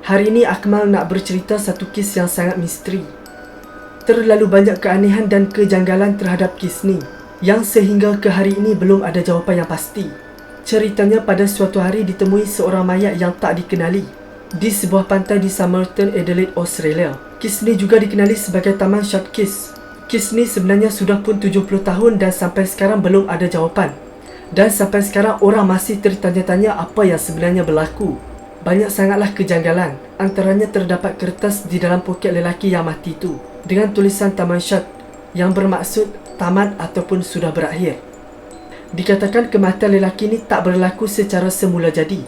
Hari ini Akmal nak bercerita satu kes yang sangat misteri. Terlalu banyak keanehan dan kejanggalan terhadap kes ni, yang sehingga ke hari ini belum ada jawapan yang pasti. Ceritanya pada suatu hari ditemui seorang mayat yang tak dikenali di sebuah pantai di Somerton, Adelaide, Australia. Kes ni juga dikenali sebagai Taman Short Kes. Kes ni sebenarnya sudah pun 70 tahun dan sampai sekarang belum ada jawapan. Dan sampai sekarang orang masih tertanya-tanya apa yang sebenarnya berlaku. Banyak sangatlah kejanggalan. Antaranya terdapat kertas di dalam poket lelaki yang mati itu dengan tulisan Taman Short yang bermaksud tamat ataupun sudah berakhir. Dikatakan kematian lelaki ini tak berlaku secara semula jadi,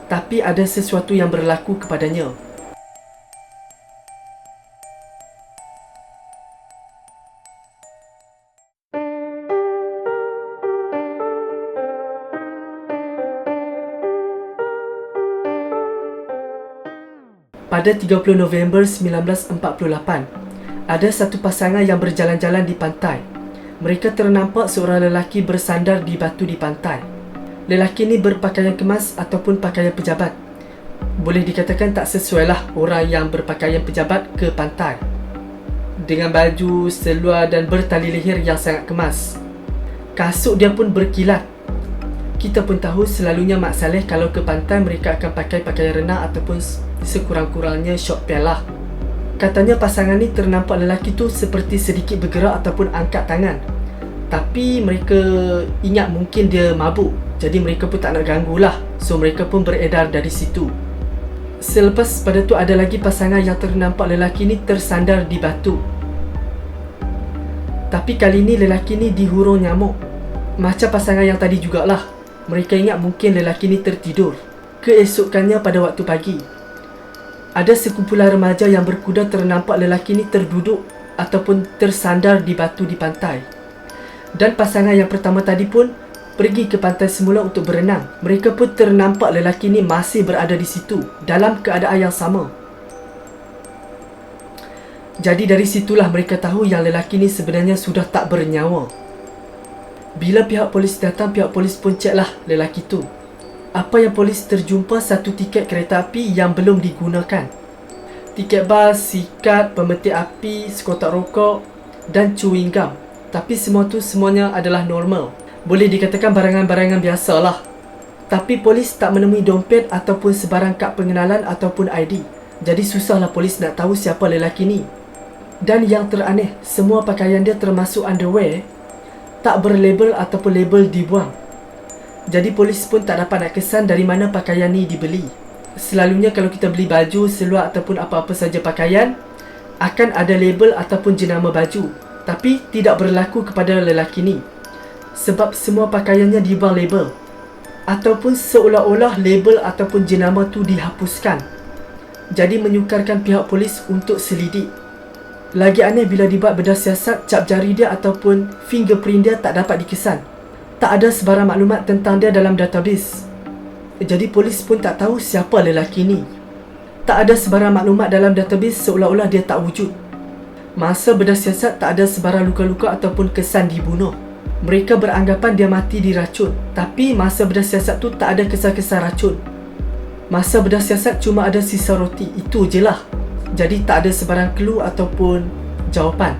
tapi ada sesuatu yang berlaku kepadanya. Pada 30 November 1948, ada satu pasangan yang berjalan-jalan di pantai. Mereka ternampak seorang lelaki bersandar di batu di pantai. Lelaki ini berpakaian kemas ataupun pakaian pejabat. Boleh dikatakan tak sesuai lah orang yang berpakaian pejabat ke pantai, dengan baju, seluar dan bertali leher yang sangat kemas. Kasut dia pun berkilat. Kita pun tahu selalunya Mak Saleh kalau ke pantai mereka akan pakai pakaian renang ataupun sekurang-kurangnya short pant lah. Katanya pasangan ni ternampak lelaki tu seperti sedikit bergerak ataupun angkat tangan. Tapi mereka ingat mungkin dia mabuk, jadi mereka pun tak nak ganggu lah. So mereka pun beredar dari situ. Selepas pada tu ada lagi pasangan yang ternampak lelaki ni tersandar di batu. Tapi kali ni lelaki ni dihurung nyamuk. Macam pasangan yang tadi jugalah. Mereka ingat mungkin lelaki ni tertidur. Keesokannya pada waktu pagi, ada sekumpulan remaja yang berkuda ternampak lelaki ni terduduk ataupun tersandar di batu di pantai. Dan pasangan yang pertama tadi pun pergi ke pantai semula untuk berenang. Mereka pun ternampak lelaki ni masih berada di situ dalam keadaan yang sama. Jadi dari situlah mereka tahu yang lelaki ni sebenarnya sudah tak bernyawa. Bila pihak polis datang, pihak polis pun ceklah lelaki tu. Apa yang polis terjumpa satu tiket kereta api yang belum digunakan. Tiket bas, sikat, pemetik api, sekotak rokok dan chewing gum. Tapi semuanya adalah normal. Boleh dikatakan barangan-barangan biasalah. Tapi polis tak menemui dompet ataupun sebarang kad pengenalan ataupun ID. Jadi susahlah polis nak tahu siapa lelaki ni. Dan yang teraneh, semua pakaian dia termasuk underwear tak berlabel ataupun label dibuang. Jadi polis pun tak dapat nak kesan dari mana pakaian ni dibeli. Selalunya kalau kita beli baju, seluar ataupun apa-apa saja pakaian, akan ada label ataupun jenama baju. Tapi tidak berlaku kepada lelaki ni, sebab semua pakaiannya dibuang label, ataupun seolah-olah label ataupun jenama tu dihapuskan. Jadi menyukarkan pihak polis untuk selidik. Lagi aneh bila dibuat bedah siasat, cap jari dia ataupun fingerprint dia tak dapat dikesan. Tak ada sebarang maklumat tentang dia dalam database. Jadi polis pun tak tahu siapa lelaki ni. Tak ada sebarang maklumat dalam database, seolah-olah dia tak wujud. Masa bedah siasat tak ada sebarang luka-luka ataupun kesan dibunuh. Mereka beranggapan dia mati diracun. Tapi masa bedah siasat tu tak ada kesan-kesan racun. Masa bedah siasat cuma ada sisa roti, itu je lah. Jadi tak ada sebarang clue ataupun jawapan.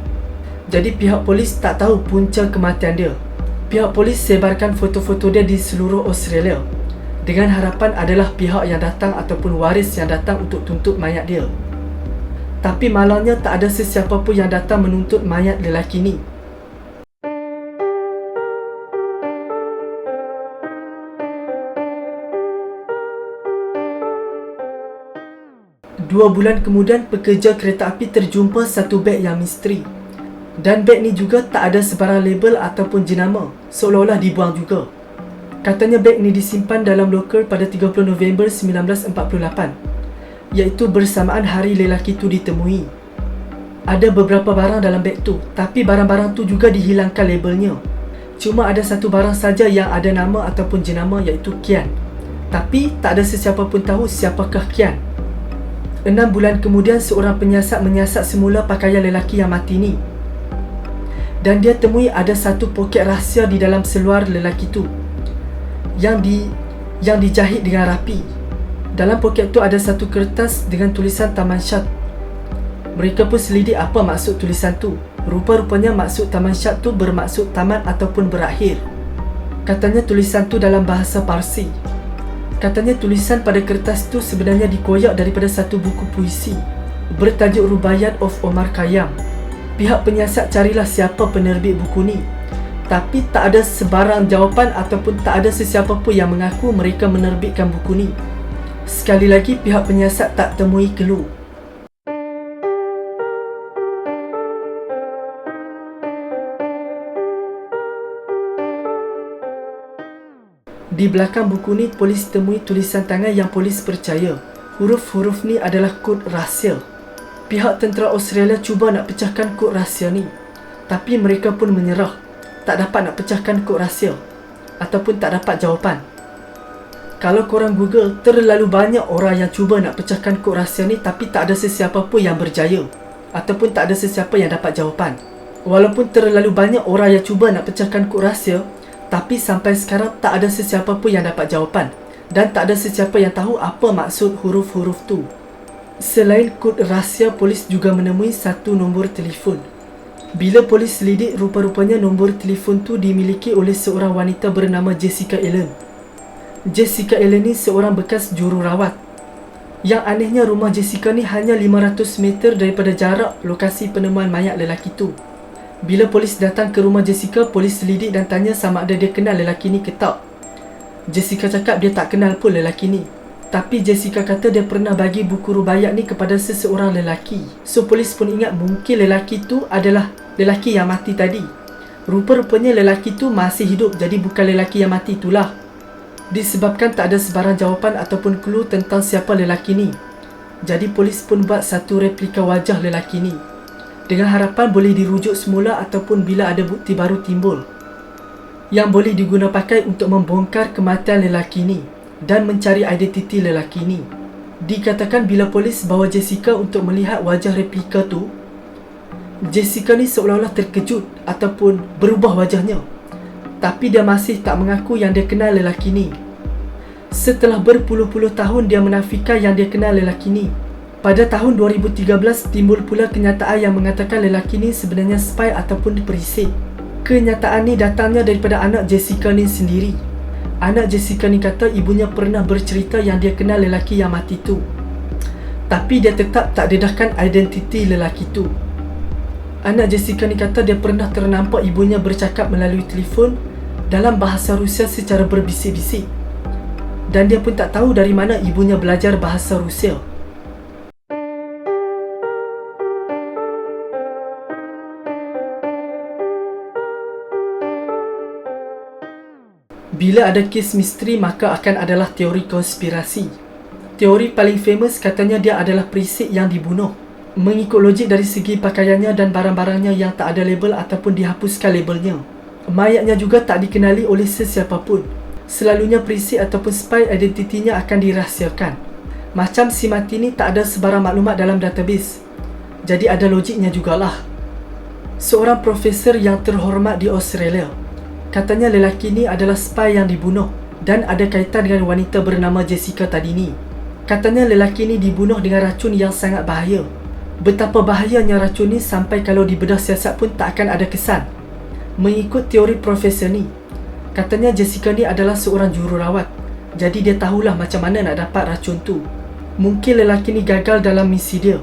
Jadi pihak polis tak tahu punca kematian dia. Pihak polis sebarkan foto-foto dia di seluruh Australia dengan harapan adalah pihak yang datang ataupun waris yang datang untuk tuntut mayat dia. Tapi malangnya tak ada sesiapa pun yang datang menuntut mayat lelaki ni. Dua bulan kemudian, pekerja kereta api terjumpa satu beg yang misteri. Dan beg ni juga tak ada sebarang label ataupun jenama, seolah-olah dibuang juga. Katanya beg ni disimpan dalam loker pada 30 November 1948, iaitu bersamaan hari lelaki tu ditemui. Ada beberapa barang dalam beg tu, tapi barang-barang tu juga dihilangkan labelnya. Cuma ada satu barang saja yang ada nama ataupun jenama, iaitu Kian. Tapi tak ada sesiapa pun tahu siapakah Kian. 6 bulan kemudian, seorang penyiasat menyiasat semula pakaian lelaki yang mati ni. Dan dia temui ada satu poket rahsia di dalam seluar lelaki tu yang dijahit dengan rapi. Dalam poket tu ada satu kertas dengan tulisan Taman Syad. Mereka pun selidik apa maksud tulisan tu. Rupa-rupanya maksud Taman Syad tu bermaksud taman ataupun berakhir. Katanya tulisan tu dalam bahasa Parsi. Katanya tulisan pada kertas tu sebenarnya dikoyak daripada satu buku puisi bertajuk Rubaiyat of Omar Khayyam. Pihak penyiasat carilah siapa penerbit buku ni, tapi tak ada sebarang jawapan ataupun tak ada sesiapa pun yang mengaku mereka menerbitkan buku ni. Sekali lagi, pihak penyiasat tak temui clue. Di belakang buku ni, polis temui tulisan tangan yang polis percaya huruf-huruf ni adalah kod rahsia. Pihak tentera Australia cuba nak pecahkan kod rahsia ni, tapi mereka pun menyerah. Tak dapat nak pecahkan kod rahsia ataupun tak dapat jawapan. Kalau korang Google, terlalu banyak orang yang cuba nak pecahkan kod rahsia ni, tapi tak ada sesiapa pun yang berjaya ataupun tak ada sesiapa yang dapat jawapan. Walaupun terlalu banyak orang yang cuba nak pecahkan kod rahsia, tapi sampai sekarang tak ada sesiapa pun yang dapat jawapan dan tak ada sesiapa yang tahu apa maksud huruf-huruf tu. Selain kod rahsia, polis juga menemui satu nombor telefon. Bila polis selidik, rupa-rupanya nombor telefon tu dimiliki oleh seorang wanita bernama Jessica Allen. Jessica Allen ni seorang bekas jururawat. Yang anehnya, rumah Jessica ni hanya 500 meter daripada jarak lokasi penemuan mayat lelaki tu. Bila polis datang ke rumah Jessica, polis selidik dan tanya sama ada dia kenal lelaki ni ke tak. Jessica cakap dia tak kenal pun lelaki ni. Tapi Jessica kata dia pernah bagi buku rubaiyat ni kepada seseorang lelaki. So polis pun ingat mungkin lelaki tu adalah lelaki yang mati tadi. Rupa-rupanya lelaki tu masih hidup, jadi bukan lelaki yang mati itulah. Disebabkan tak ada sebarang jawapan ataupun clue tentang siapa lelaki ni, jadi polis pun buat satu replika wajah lelaki ni, dengan harapan boleh dirujuk semula ataupun bila ada bukti baru timbul yang boleh diguna pakai untuk membongkar kematian lelaki ni dan mencari identiti lelaki ni. Dikatakan bila polis bawa Jessica untuk melihat wajah replika tu, Jessica ni seolah-olah terkejut ataupun berubah wajahnya, tapi dia masih tak mengaku yang dia kenal lelaki ni. Setelah berpuluh-puluh tahun dia menafikan yang dia kenal lelaki ni. Pada tahun 2013 timbul pula kenyataan yang mengatakan lelaki ni sebenarnya spy ataupun perisik. Kenyataan ni datangnya daripada anak Jessica ni sendiri. Anak Jessica ni kata ibunya pernah bercerita yang dia kenal lelaki yang mati tu, tapi dia tetap tak dedahkan identiti lelaki tu. Anak Jessica ni kata dia pernah ternampak ibunya bercakap melalui telefon dalam bahasa Rusia secara berbisik-bisik, dan dia pun tak tahu dari mana ibunya belajar bahasa Rusia. Bila ada kes misteri, maka akan adalah teori konspirasi. Teori paling famous katanya dia adalah perisik yang dibunuh. Mengikut logik dari segi pakaiannya dan barang-barangnya yang tak ada label ataupun dihapuskan labelnya. Mayatnya juga tak dikenali oleh sesiapa pun. Selalunya perisik ataupun spy identitinya akan dirahsiakan. Macam si mati ni tak ada sebarang maklumat dalam database, jadi ada logiknya jugalah. Seorang profesor yang terhormat di Australia katanya lelaki ni adalah spy yang dibunuh dan ada kaitan dengan wanita bernama Jessica tadi ni. Katanya lelaki ni dibunuh dengan racun yang sangat bahaya. Betapa bahayanya racun ni sampai kalau dibedah siasat pun tak akan ada kesan. Mengikut teori profesor ni, katanya Jessica ni adalah seorang jururawat, jadi dia tahulah macam mana nak dapat racun tu. Mungkin lelaki ni gagal dalam misi dia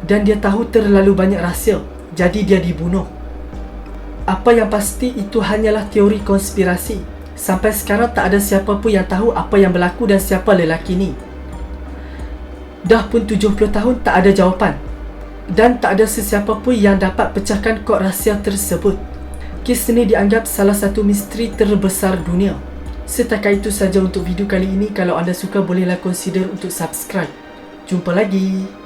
dan dia tahu terlalu banyak rahsia, jadi dia dibunuh. Apa yang pasti itu hanyalah teori konspirasi. Sampai sekarang tak ada siapa pun yang tahu apa yang berlaku dan siapa lelaki ni. Dah pun 70 tahun tak ada jawapan, dan tak ada sesiapa pun yang dapat pecahkan kod rahsia tersebut. Kes ini dianggap salah satu misteri terbesar dunia. Setakat itu saja untuk video kali ini. Kalau anda suka, bolehlah consider untuk subscribe. Jumpa lagi.